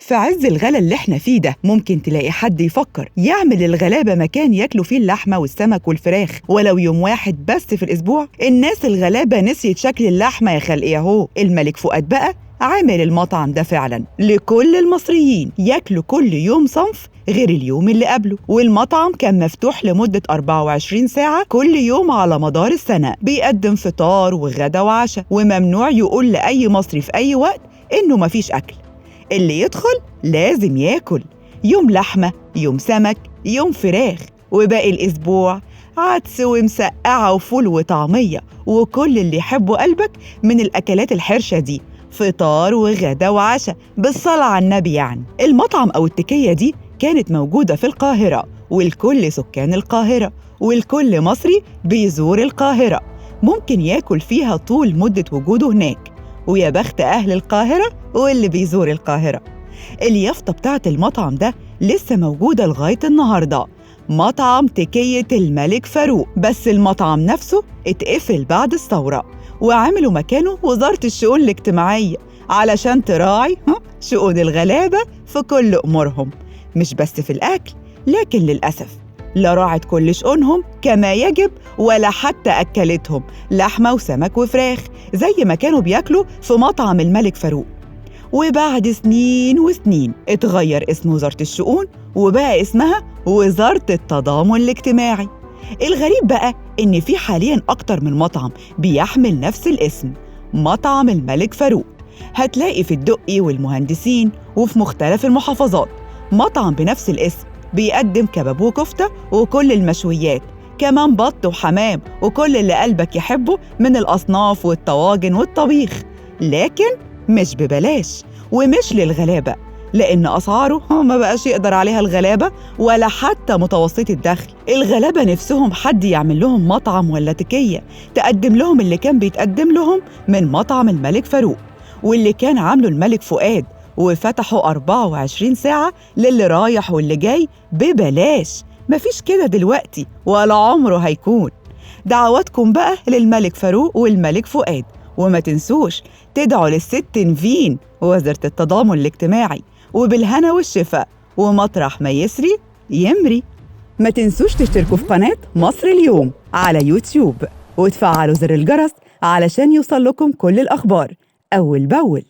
في عز الغلا اللي احنا فيه ده ممكن تلاقي حد يفكر يعمل الغلابة مكان ياكلوا فيه اللحمة والسمك والفراخ ولو يوم واحد بس في الأسبوع. الناس الغلابة نسيت شكل اللحمة يا خلقي أهو. الملك فؤاد بقى عامل المطعم ده فعلا لكل المصريين ياكلوا كل يوم صنف غير اليوم اللي قبله، والمطعم كان مفتوح لمدة 24 ساعة كل يوم على مدار السنة، بيقدم فطار وغدا وعشاء، وممنوع يقول لأي مصري في أي وقت إنه مفيش أكل. اللي يدخل لازم ياكل، يوم لحمة، يوم سمك، يوم فراخ، وباقي الأسبوع عدس ومسقعة وفول وطعمية وكل اللي يحبه قلبك من الأكلات الحرشة دي، فطار وغدا وعشاء بالصلاة على النبي. يعني المطعم أو التكية دي كانت موجودة في القاهرة ولكل سكان القاهرة، والكل مصري بيزور القاهرة ممكن ياكل فيها طول مدة وجوده هناك، ويا بخت أهل القاهرة واللي بيزور القاهرة. اليافطة بتاعت المطعم ده لسه موجودة لغاية النهاردة، مطعم تكية الملك فاروق، بس المطعم نفسه اتقفل بعد الثورة وعملوا مكانه وزارة الشؤون الاجتماعية علشان تراعي شؤون الغلابة في كل أمورهم، مش بس في الأكل، لكن للأسف لا راعت كل شؤونهم كما يجب ولا حتى أكلتهم لحمة وسمك وفراخ زي ما كانوا بياكلوا في مطعم الملك فاروق. وبعد سنين وسنين اتغير اسم وزارة الشؤون وبقى اسمها وزارة التضامن الاجتماعي. الغريب بقى إن في حالياً أكتر من مطعم بيحمل نفس الاسم، مطعم الملك فاروق. هتلاقي في الدقي والمهندسين وفي مختلف المحافظات مطعم بنفس الاسم بيقدم كباب وكفتة وكل المشويات، كمان بط وحمام وكل اللي قلبك يحبه من الأصناف والطواجن والطبيخ، لكن مش ببلاش ومش للغلابة، لأن أسعاره ما بقاش يقدر عليها الغلابة ولا حتى متوسط الدخل. الغلابة نفسهم حد يعمل لهم مطعم ولا تكية تقدم لهم اللي كان بيتقدم لهم من مطعم الملك فاروق واللي كان عامله الملك فؤاد، وفتحوا 24 ساعة للي رايح واللي جاي ببلاش. مفيش كده دلوقتي ولا عمره هيكون. دعواتكم بقى للملك فاروق والملك فؤاد، وما تنسوش تدعوا للست نيفين وزيرة التضامن الاجتماعي، وبالهنا والشفاء، ومطرح ما يسري يمري. ما تنسوش تشتركوا في قناة مصر اليوم على يوتيوب وتفعلوا زر الجرس علشان يوصل لكم كل الأخبار أول بأول.